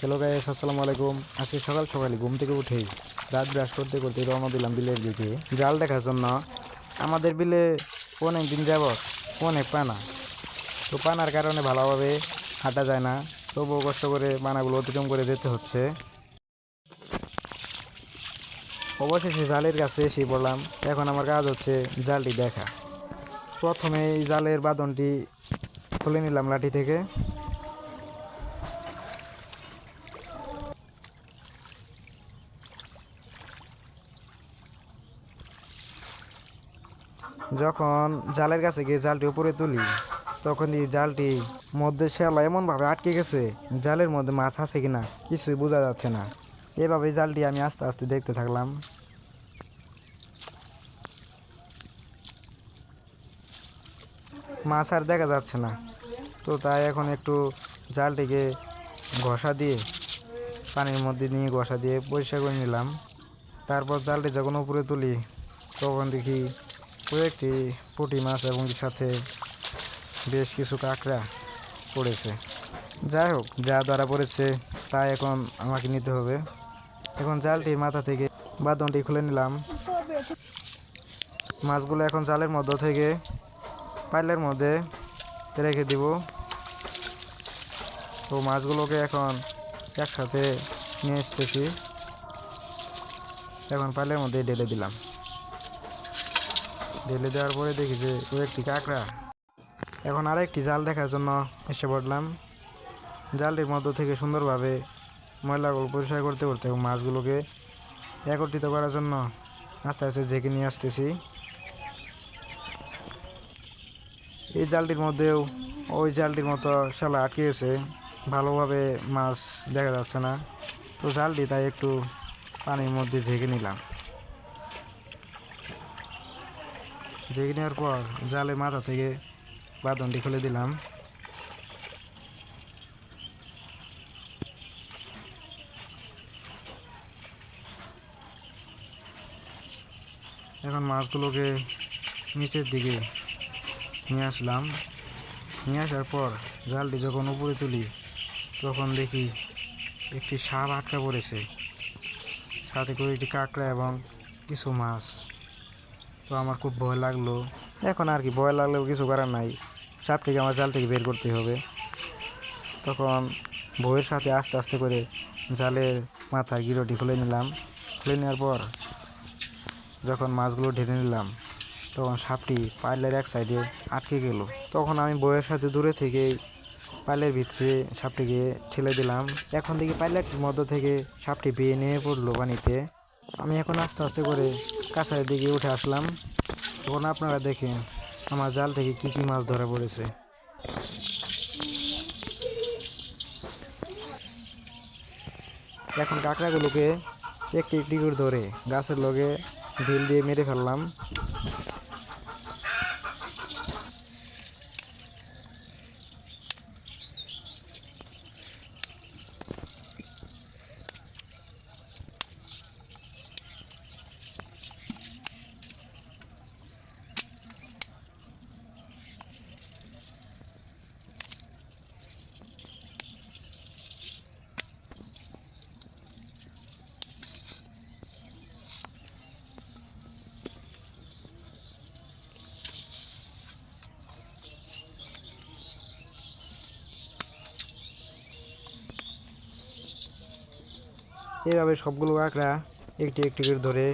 Hello guys, আসসালামু আলাইকুম। আজকে সকাল সকালে ঘুম থেকে উঠেই রাত ব্রাশ করতে করতে রওনা দিলাম বিলের দিকে জাল দেখার জন্য। আমাদের বিলে অনেক দিন যাবৎ অনেক পানা, তো পানার কারণে ভালোভাবে হাঁটা যায় না, তবুও কষ্ট করে পানাগুলো অতিক্রম করে যেতে হচ্ছে। অবশেষে জালের কাছে এসে পড়লাম। এখন আমার কাজ হচ্ছে জালটি দেখা। প্রথমে এই জালের বাঁধনটি খুলে নিলাম লাঠি থেকে। যখন জালের কাছে গিয়ে জালটি উপরে তুলি, তখন এই জালটি মধ্যে শ্যালা এমনভাবে আটকে গেছে, জালের মধ্যে মাছ আছে কিনা কিছুই বোঝা যাচ্ছে না। এভাবে জালটি আমি আস্তে আস্তে দেখতে থাকলাম। মাছ আর দেখা যাচ্ছে না, তো তাই এখন একটু জালটিকে ঘষা দিয়ে পানির মধ্যে নিয়ে ঘষা দিয়ে পরিষ্কার করে নিলাম। তারপর জালটি যখন উপরে তুলি, তখন দেখি কয়েকটি পুঁটি মাছ এবং সাথে বেশ কিছু কাঁকড়া পড়েছে। যাই হোক, যা ধরা পড়েছে তা এখন আমাকে নিতে হবে। এখন জালটির মাথা থেকে বাঁধনটি খুলে নিলাম। মাছগুলো এখন জালের মধ্য থেকে পাইলের মধ্যে রেখে দিব। তো মাছগুলোকে এখন একসাথে নিয়ে এসতেছি, এখন পাইলের মধ্যে ঢেলে দিলাম। ঢেলে দেওয়ার পরে দেখি যে কয়েকটি কাঁকড়া। এখন আরেকটি জাল দেখার জন্য এসে পড়লাম। জালটির মধ্য থেকে সুন্দরভাবে ময়লাগুলো পরিষ্কার করতে করতে এবং মাছগুলোকে একত্রিত করার জন্য আস্তে আস্তে ঝেঁকে নিয়ে আসতেছি। এই জালটির মধ্যেও ওই জালটির মতো শ্যালা আটকে গেছে, ভালোভাবে মাছ দেখা যাচ্ছে না। তো জালটি তাই একটু পানির মধ্যে ঝেঁকে নিলাম। ঝেঁকে নেওয়ার পর জালের মাথা থেকে বাঁধনটি খুলে দিলাম। এখন মাছগুলোকে নিচের দিকে নিয়ে আসলাম। নিয়ে আসার পর জালটি যখন উপরে তুলি, তখন দেখি একটি সাপ আটকা পড়েছে, সাথে করে একটি কাঁকড়া এবং কিছু মাছ। তো আমার খুব ভয় লাগলো। এখন আর কি, ভয় লাগলেও কিছু করার নাই, সাপটিকে আমার জাল থেকে বের করতে হবে। তখন ভয়ের সাথে আস্তে আস্তে করে জালের মাথার গিরোটি খুলে নিলাম। খুলে নেওয়ার পর যখন মাছগুলো ঢেলে নিলাম, তখন সাপটি পাইলের এক সাইডে আটকে গেল। তখন আমি বইয়ের সাথে দূরে থেকে পাইলের ভিতরে সাপটিকে ঠেলে দিলাম। এখন দেখি পাইলের মধ্য থেকে সাপটি বেয়ে নেমে পড়লো পানিতে। আমি এখন আস্তে আস্তে করে কাছের দিকে উঠে আসলাম। তখন আপনারা দেখেন আমার জাল থেকে কী কী মাছ ধরা পড়েছে। এখন কাঁকড়াগুলোকে একটি একটি করে ধরে গাছের লগে ঢিল দিয়ে মেরে ফেললাম। এইভাবে সবগুলো কাঁকড়া একটি একটি করে ধরে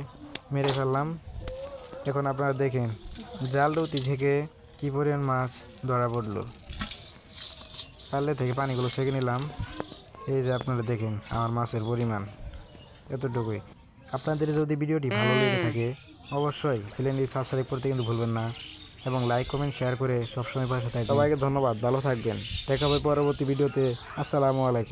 মেরে ফেললাম। এখন আপনারা দেখেন জাল ডুতি থেকে কী পরিমাণ মাছ ধরা পড়লো। পাল্লে থেকে পানিগুলো ছেঁকে নিলাম। এই যে আপনারা দেখেন আমার মাছের পরিমাণ এতটুকুই। আপনাদের যদি ভিডিওটি ভালো লেগে থাকে অবশ্যই চ্যানেলটি সাবস্ক্রাইব করতে কিন্তু ভুলবেন না, এবং লাইক কমেন্ট শেয়ার করে সবসময় পাশে থাকবেন। সবাইকে ধন্যবাদ, ভালো থাকবেন। দেখা হবে পরবর্তী ভিডিওতে। আসসালামু আলাইকুম।